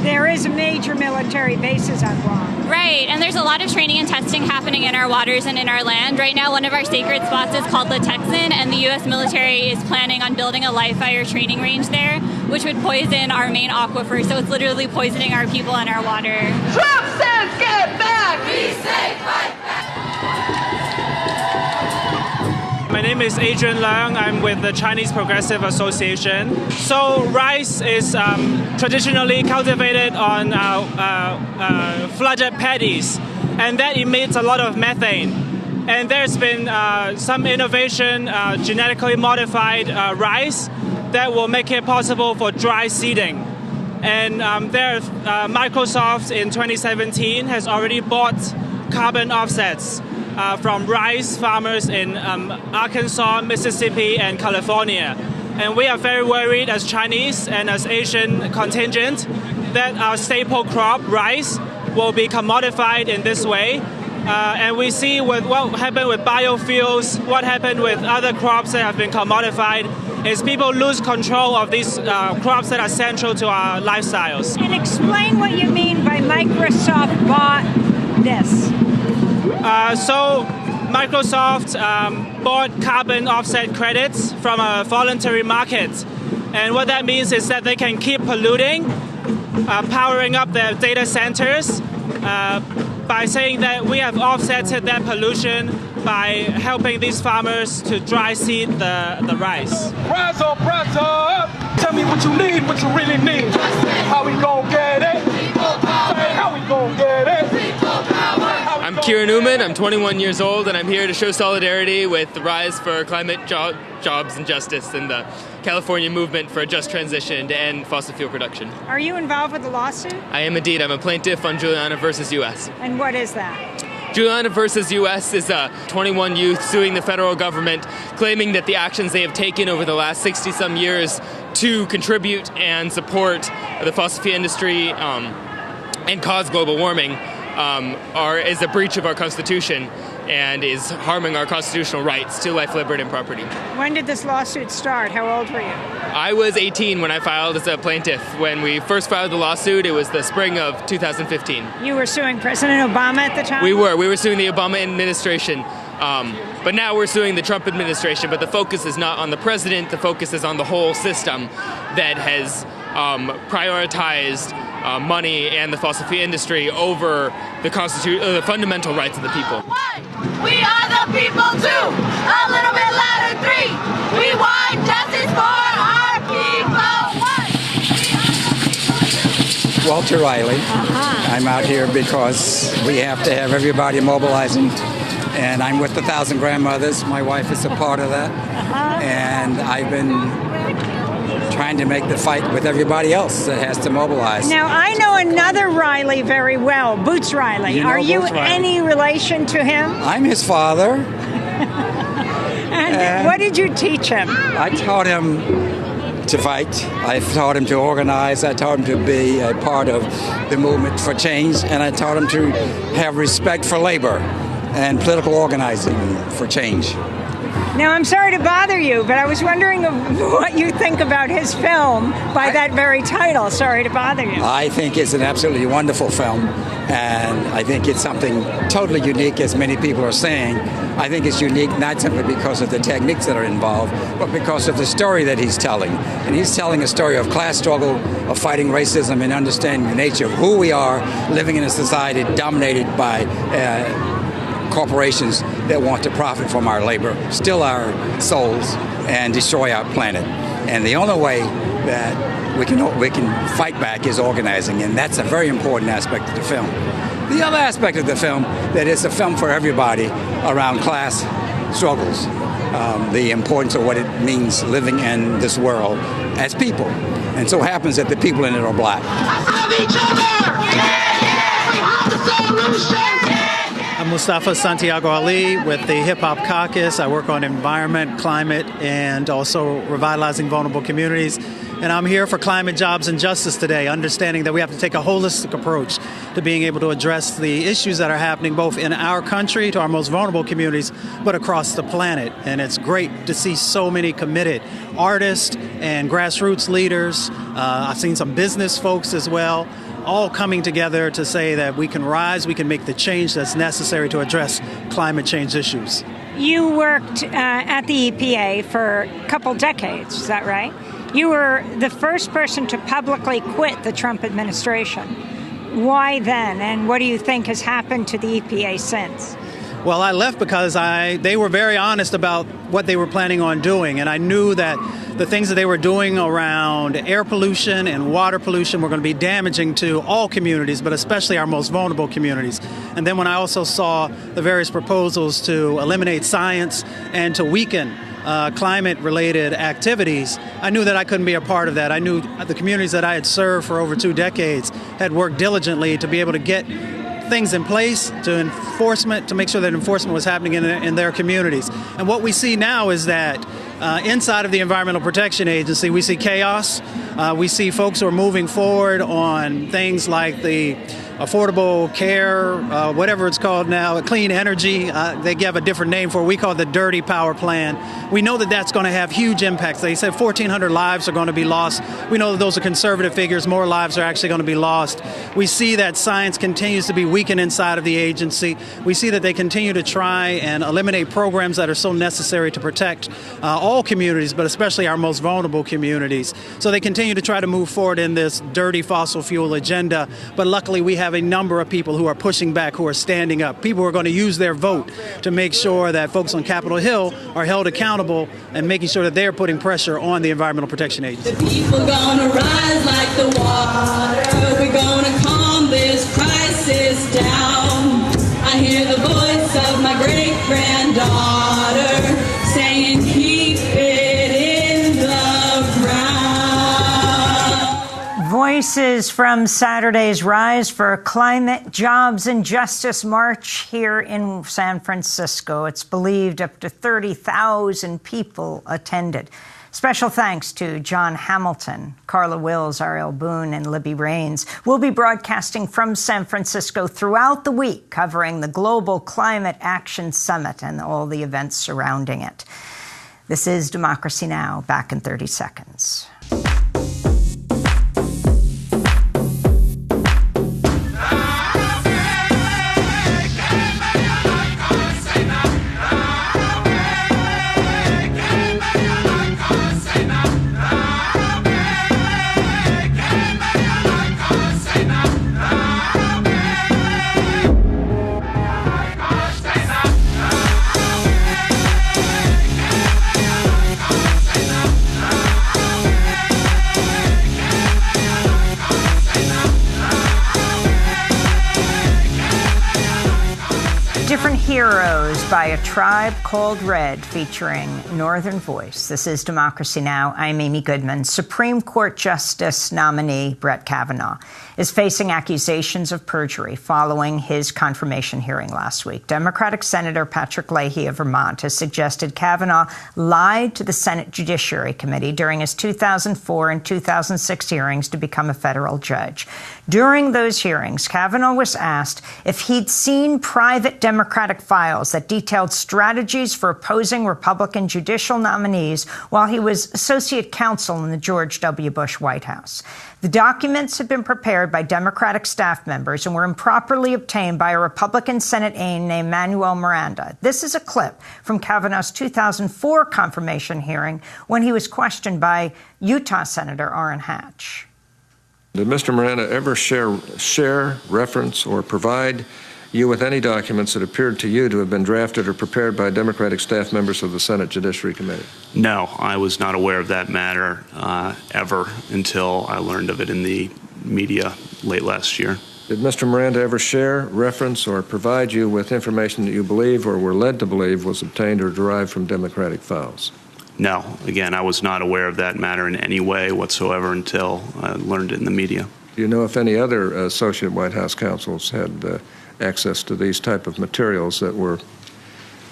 There is major military bases on Guam. Right, and there's a lot of training and testing happening in our waters and in our land. Right now, one of our sacred spots is called the Texan, and the U.S. military is planning on building a live fire training range there, which would poison our main aquifer. So it's literally poisoning our people and our water. Trump says get back! We say fight back! My name is Adrian Leung. I'm with the Chinese Progressive Association. So rice is traditionally cultivated on flooded paddies, and that emits a lot of methane. And there's been some innovation, genetically modified rice that will make it possible for dry seeding. And Microsoft in 2017 has already bought carbon offsets from rice farmers in Arkansas, Mississippi, and California. And we are very worried as Chinese and as Asian contingent that our staple crop, rice, will be commodified in this way. And we see with what happened with biofuels, what happened with other crops that have been commodified, is people lose control of these crops that are central to our lifestyles. And explain what you mean by Microsoft bought this. So Microsoft bought carbon offset credits from a voluntary market. And what that means is that they can keep polluting, powering up their data centers by saying that we have offsetted that pollution by helping these farmers to dry seed the rice. Rise up, rise up. Tell me what you need, what you really need. How we gon' get it? How we gon' get it? I'm Shira Newman. I'm 21 years old, and I'm here to show solidarity with the Rise for Climate, Jobs, and Justice and the California movement for a just transition to end fossil fuel production. Are you involved with the lawsuit? I am indeed. I'm a plaintiff on Juliana versus U.S. And what is that? Juliana versus U.S. is 21 youth suing the federal government, claiming that the actions they have taken over the last 60-some years to contribute and support the fossil fuel industry and cause global warming is a breach of our Constitution and is harming our constitutional rights to life, liberty, and property. When did this lawsuit start? How old were you? I was 18 when I filed as a plaintiff. When we first filed the lawsuit, it was the spring of 2015. You were suing President Obama at the time? We were suing the Obama administration. But now we're suing the Trump administration, but the focus is not on the president, the focus is on the whole system that has prioritized money and the fossil fuel industry over the fundamental rights of the people. We are the people too. A little bit louder, 3. We want justice for our people. Walter Riley. I'm out here because we have to have everybody mobilizing. And I'm with the 1,000 Grandmothers. My wife is a part of that. And I've been trying to make the fight with everybody else that has to mobilize. Now, I know another Riley very well, Boots Riley. You know Are you Boots Riley. any relation to him? I'm his father. And what did you teach him? I taught him to fight. I taught him to organize. I taught him to be a part of the movement for change. And I taught him to have respect for labor and political organizing for change. Now, I'm sorry to bother you, but I was wondering what you think about his film by that very title, Sorry to Bother You. I think it's an absolutely wonderful film, and I think it's something totally unique, as many people are saying. I think it's unique not simply because of the techniques that are involved, but because of the story that he's telling. And he's telling a story of class struggle, of fighting racism, and understanding the nature of who we are, living in a society dominated by corporations that want to profit from our labor, steal our souls, and destroy our planet. And the only way that we can fight back is organizing, and that's a very important aspect of the film. The other aspect of the film, that it's a film for everybody around class struggles, the importance of what it means living in this world as people. And so it happens that the people in it are black. Love each other! We have the solution! I'm Mustafa Santiago Ali with the Hip Hop Caucus. I work on environment, climate, and also revitalizing vulnerable communities. And I'm here for climate, jobs, and justice today, understanding that we have to take a holistic approach to being able to address the issues that are happening both in our country, to our most vulnerable communities, but across the planet. And it's great to see so many committed artists and grassroots leaders. I've seen some business folks as well, all coming together to say that we can rise, we can make the change that's necessary to address climate change issues. You worked at the EPA for a couple decades, is that right? You were the first person to publicly quit the Trump administration. Why then, and what do you think has happened to the EPA since? Well, I left because they were very honest about what they were planning on doing, and I knew that the things that they were doing around air pollution and water pollution were going to be damaging to all communities, but especially our most vulnerable communities. And then when I also saw the various proposals to eliminate science and to weaken climate-related activities, I knew that I couldn't be a part of that. I knew the communities that I had served for over 2 decades had worked diligently to be able to get things in place to make sure that enforcement was happening in their communities. And what we see now is that inside of the Environmental Protection Agency, we see chaos. We see folks who are moving forward on things like the affordable care, whatever it's called now, clean energy. They give a different name for it. We call it the dirty power plan. We know that that's going to have huge impacts. They said 1,400 lives are going to be lost. We know that those are conservative figures. More lives are actually going to be lost. We see that science continues to be weakened inside of the agency. We see that they continue to try and eliminate programs that are so necessary to protect all communities, but especially our most vulnerable communities. So they continue to try to move forward in this dirty fossil fuel agenda. But luckily, we have a number of people who are pushing back, who are standing up. People who are going to use their vote to make sure that folks on Capitol Hill are held accountable and making sure that they're putting pressure on the Environmental Protection Agency. The people gonna rise like the water. We're gonna calm this crisis down. I hear the voice Voices from Saturday's Rise for Climate, Jobs, and Justice march here in San Francisco. It's believed up to 30,000 people attended. Special thanks to John Hamilton, Carla Wills, Ariel Boone, and Libby Raines. We'll be broadcasting from San Francisco throughout the week, covering the Global Climate Action Summit and all the events surrounding it. This is Democracy Now!, back in 30 seconds. Different Heroes by a Tribe Called Red, featuring Northern Voice. This is Democracy Now! I'm Amy Goodman. Supreme Court Justice nominee Brett Kavanaugh is facing accusations of perjury following his confirmation hearing last week. Democratic Senator Patrick Leahy of Vermont has suggested Kavanaugh lied to the Senate Judiciary Committee during his 2004 and 2006 hearings to become a federal judge. During those hearings, Kavanaugh was asked if he'd seen private Democratic files that detailed strategies for opposing Republican judicial nominees while he was associate counsel in the George W. Bush White House. The documents had been prepared by Democratic staff members and were improperly obtained by a Republican Senate aide named Manuel Miranda. This is a clip from Kavanaugh's 2004 confirmation hearing when he was questioned by Utah Senator Orrin Hatch. Did Mr. Miranda ever share, reference, or provide you with any documents that appeared to you to have been drafted or prepared by Democratic staff members of the Senate Judiciary Committee? No, I was not aware of that matter ever until I learned of it in the media late last year. Did Mr. Miranda ever share, reference, or provide you with information that you believe or were led to believe was obtained or derived from Democratic files? No. Again, I was not aware of that matter in any way whatsoever until I learned it in the media. Do you know if any other associate White House counsels had access to these type of materials that were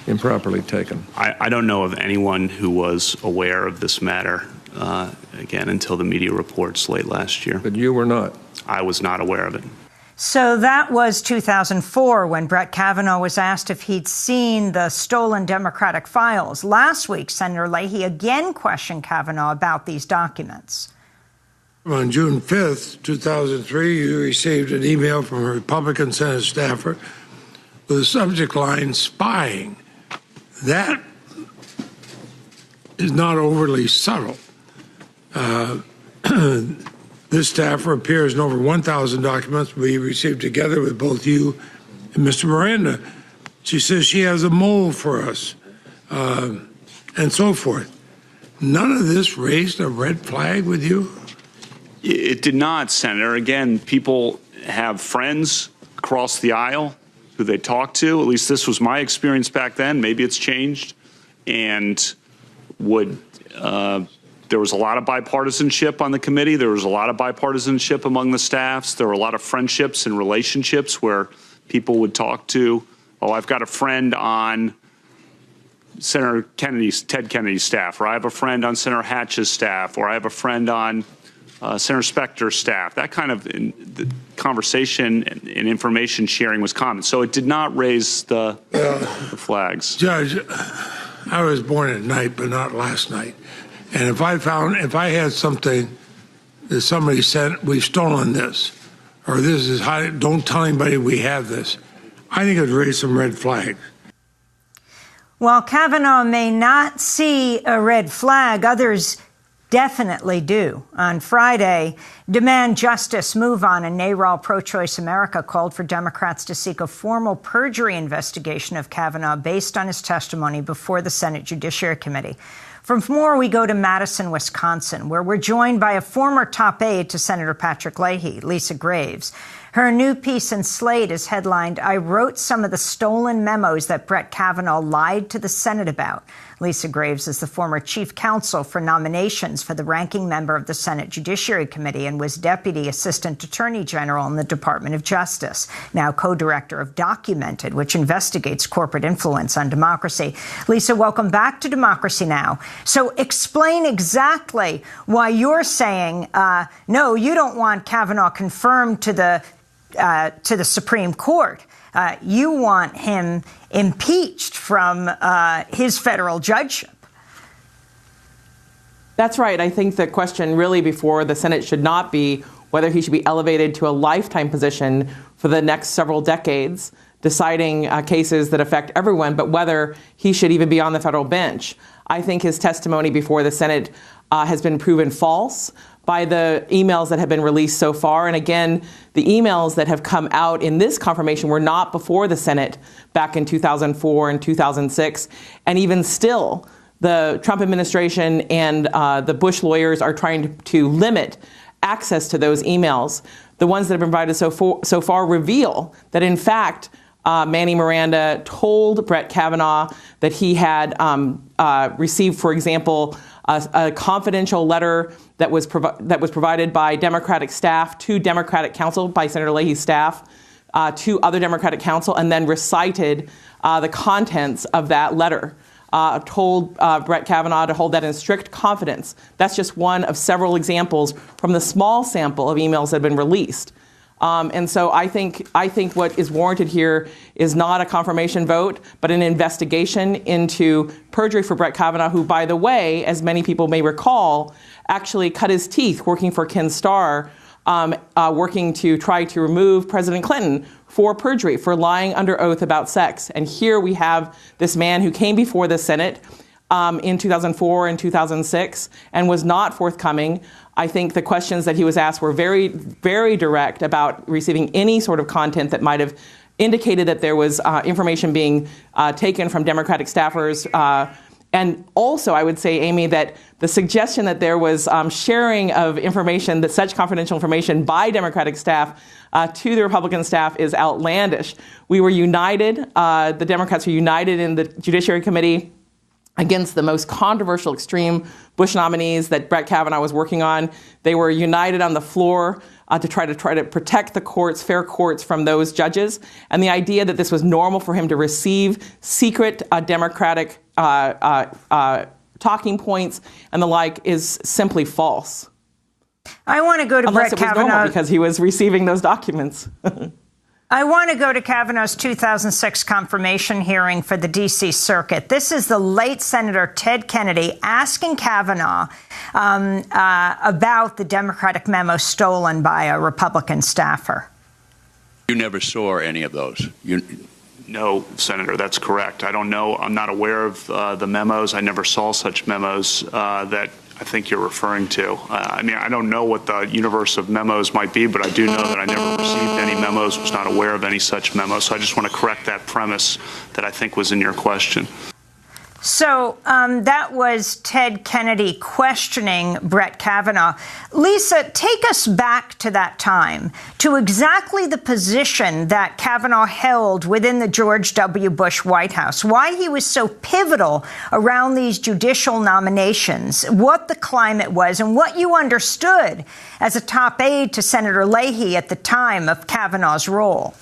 improperly taken? I don't know of anyone who was aware of this matter, again, until the media reports late last year. But you were not? I was not aware of it. So that was 2004 when Brett Kavanaugh was asked if he'd seen the stolen Democratic files. Last week, Senator Leahy again questioned Kavanaugh about these documents. On June 5th, 2003, you received an email from a Republican Senate staffer with the subject line, spying. That is not overly subtle. This staffer appears in over 1,000 documents we received together with both you and Mr. Miranda. She says she has a mole for us, and so forth. None of this raised a red flag with you? It did not, Senator. Again, people have friends across the aisle who they talk to. At least this was my experience back then. Maybe it's changed. And there was a lot of bipartisanship on the committee. There was a lot of bipartisanship among the staffs. There were a lot of friendships and relationships where people would talk to, oh, I've got a friend on Senator Ted Kennedy's staff, or I have a friend on Senator Hatch's staff, or I have a friend on Senator Specter's staff. That kind of conversation and information sharing was common. So it did not raise the flags. Judge, I was born at night, but not last night. And if I had something that somebody said, we've stolen this, or this is how, don't tell anybody we have this, I think it would raise some red flags. While Kavanaugh may not see a red flag, others definitely do. On Friday, Demand Justice, Move On, and NARAL Pro-Choice America called for Democrats to seek a formal perjury investigation of Kavanaugh based on his testimony before the Senate Judiciary Committee. For more, we go to Madison, Wisconsin, where we're joined by a former top aide to Senator Patrick Leahy, Lisa Graves. Her new piece in Slate is headlined, "I wrote some of the stolen memos that Brett Kavanaugh lied to the Senate about." Lisa Graves is the former chief counsel for nominations for the ranking member of the Senate Judiciary Committee and was Deputy Assistant Attorney General in the Department of Justice, now co-director of Documented, which investigates corporate influence on democracy. Lisa, welcome back to Democracy Now! So explain exactly why you're saying, no, you don't want Kavanaugh confirmed to the Supreme Court. You want him impeached from his federal judgeship. That's right. I think the question really before the Senate should not be whether he should be elevated to a lifetime position for the next several decades, deciding cases that affect everyone, but whether he should even be on the federal bench. I think his testimony before the Senate has been proven false by the emails that have been released so far. And again, the emails that have come out in this confirmation were not before the Senate back in 2004 and 2006. And even still, the Trump administration and the Bush lawyers are trying to limit access to those emails. The ones that have been provided so far reveal that, in fact, Manny Miranda told Brett Kavanaugh that he had received, for example, a confidential letter that was provided by Democratic staff to Democratic counsel, by Senator Leahy's staff, to other Democratic counsel, and then recited the contents of that letter. Told Brett Kavanaugh to hold that in strict confidence. That's just one of several examples from the small sample of emails that have been released. And so I think what is warranted here is not a confirmation vote, but an investigation into perjury for Brett Kavanaugh, who, by the way, as many people may recall, actually cut his teeth working for Ken Starr, working to try to remove President Clinton for perjury, for lying under oath about sex. And here we have this man who came before the Senate in 2004 and 2006 and was not forthcoming. I think the questions that he was asked were very, very direct about receiving any sort of content that might have indicated that there was information being taken from Democratic staffers. And also, I would say, Amy, that the suggestion that there was sharing of information, that such confidential information by Democratic staff to the Republican staff is outlandish. We were united, the Democrats were united in the Judiciary Committee against the most controversial extreme Bush nominees that Brett Kavanaugh was working on. They were united on the floor to try to protect the courts, fair courts, from those judges. And the idea that this was normal for him to receive secret Democratic talking points and the like is simply false. I want to go to Unless Brett it was Kavanaugh normal because he was receiving those documents. I want to go to Kavanaugh's 2006 confirmation hearing for the D.C. Circuit. This is the late Senator Ted Kennedy asking Kavanaugh about the Democratic memo stolen by a Republican staffer. You never saw any of those. No, Senator, that's correct. I don't know. I'm not aware of the memos. I never saw such memos that I think you're referring to. I mean, I don't know what the universe of memos might be, but I do know that I never received any memos, was not aware of any such memos. So I just want to correct that premise that I think was in your question. So that was Ted Kennedy questioning Brett Kavanaugh. Lisa, take us back to that time, to exactly the position that Kavanaugh held within the George W. Bush White House, why he was so pivotal around these judicial nominations, what the climate was, and what you understood as a top aide to Senator Leahy at the time of Kavanaugh's role.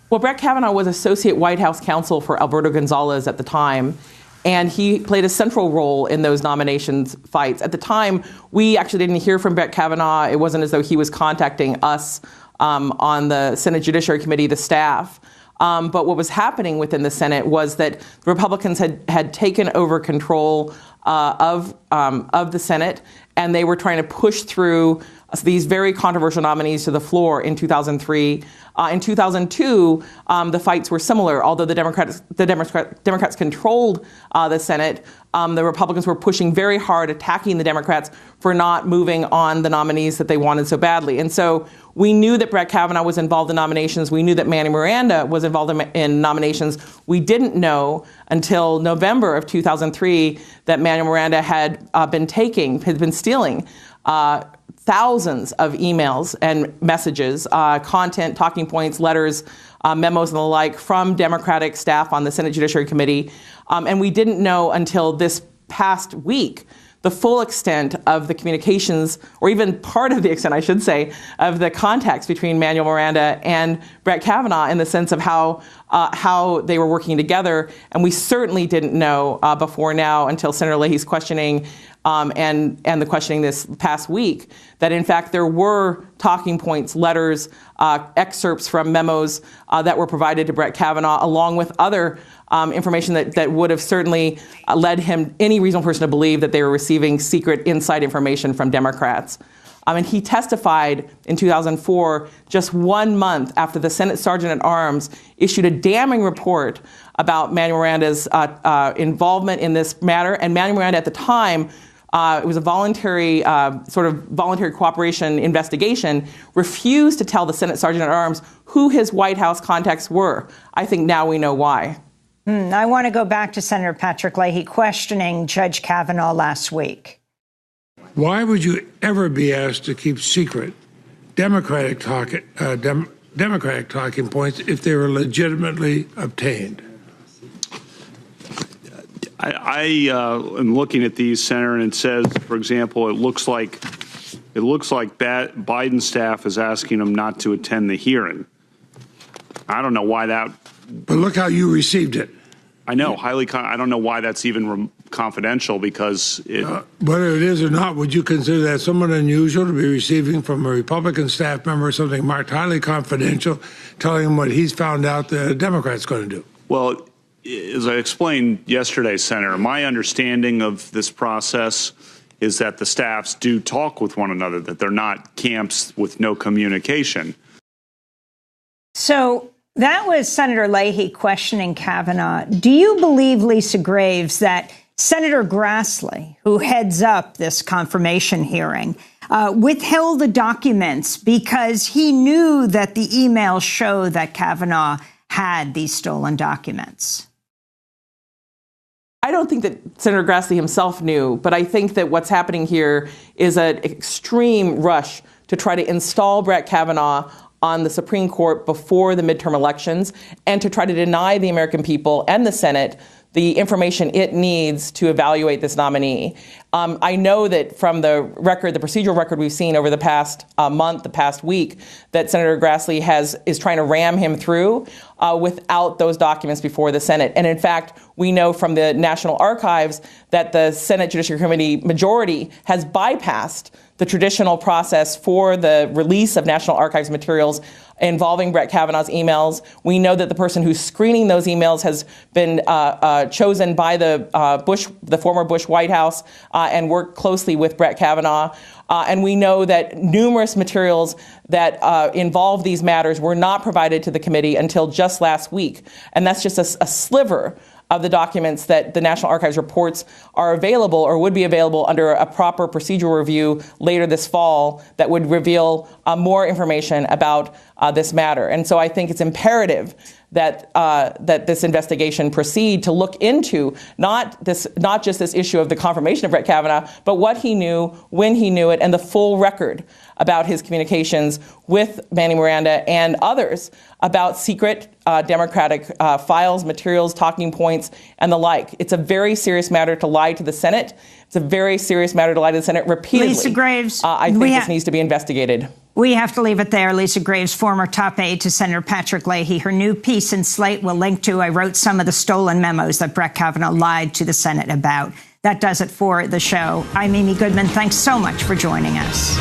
Well, Brett Kavanaugh was associate White House counsel for Alberto Gonzales at the time, and he played a central role in those nominations fights. At the time, we actually didn't hear from Brett Kavanaugh. It wasn't as though he was contacting us on the Senate Judiciary Committee, the staff. But what was happening within the Senate was that Republicans had taken over control of the Senate, and they were trying to push through these very controversial nominees to the floor in 2003. In 2002, the fights were similar. Although the Democrats controlled the Senate, the Republicans were pushing very hard, attacking the Democrats for not moving on the nominees that they wanted so badly. And so we knew that Brett Kavanaugh was involved in nominations. We knew that Manny Miranda was involved in nominations. We didn't know until November of 2003 that Manny Miranda had been stealing thousands of emails and messages, content, talking points, letters, memos, and the like from Democratic staff on the Senate Judiciary Committee. And we didn't know until this past week the full extent of the communications, or even part of the extent, I should say, of the contacts between Manuel Miranda and Brett Kavanaugh in the sense of how they were working together. And we certainly didn't know before now until Senator Leahy's questioning and the questioning this past week that, in fact, there were talking points, letters, excerpts from memos that were provided to Brett Kavanaugh, along with other information that would have certainly led any reasonable person to believe that they were receiving secret inside information from Democrats. And he testified in 2004, just 1 month after the Senate Sergeant at Arms issued a damning report about Manuel Miranda's involvement in this matter. And Manuel Miranda at the time, it was a voluntary cooperation investigation, refused to tell the Senate Sergeant at Arms who his White House contacts were. I think now we know why. I want to go back to Senator Patrick Leahy questioning Judge Kavanaugh last week. Why would you ever be asked to keep secret Democratic talking points if they were legitimately obtained? I am looking at these, Senator, and it says, for example, it looks like that Biden staff is asking him not to attend the hearing. I don't know why that. But look how you received it. I know, I don't know why that's even confidential, because whether it is or not, would you consider that somewhat unusual to be receiving from a Republican staff member something marked highly confidential, telling him what he's found out the Democrats going to do? Well, as I explained yesterday, Senator, my understanding of this process is that the staffs do talk with one another, that they're not camps with no communication. So that was Senator Leahy questioning Kavanaugh. Do you believe, Lisa Graves, that Senator Grassley, who heads up this confirmation hearing, withheld the documents because he knew that the emails show that Kavanaugh had these stolen documents? I don't think that Senator Grassley himself knew, but I think that what's happening here is an extreme rush to try to install Brett Kavanaugh on the Supreme Court before the midterm elections and to try to deny the American people and the Senate the information it needs to evaluate this nominee. I know that from the procedural record we've seen over the past month, the past week, that Senator Grassley is trying to ram him through without those documents before the Senate. And in fact, we know from the National Archives that the Senate Judiciary Committee majority has bypassed the traditional process for the release of National Archives materials involving Brett Kavanaugh's emails. We know that the person who's screening those emails has been chosen by the former Bush White House and worked closely with Brett Kavanaugh. And we know that numerous materials that involve these matters were not provided to the committee until just last week. And that's just a sliver of the documents that the National Archives reports are available or would be available under a proper procedural review later this fall that would reveal more information about this matter. And so I think it's imperative that this investigation proceed to look into not just this issue of the confirmation of Brett Kavanaugh, but what he knew, when he knew it, and the full record about his communications with Manny Miranda and others about secret Democratic files, materials, talking points, and the like. It's a very serious matter to lie to the Senate. It's a very serious matter to lie to the Senate repeatedly. Lisa Graves, I think this needs to be investigated. We have to leave it there. Lisa Graves, former top aide to Senator Patrick Leahy. Her new piece in Slate will link to, I wrote some of the stolen memos that Brett Kavanaugh lied to the Senate about. That does it for the show. I'm Amy Goodman. Thanks so much for joining us.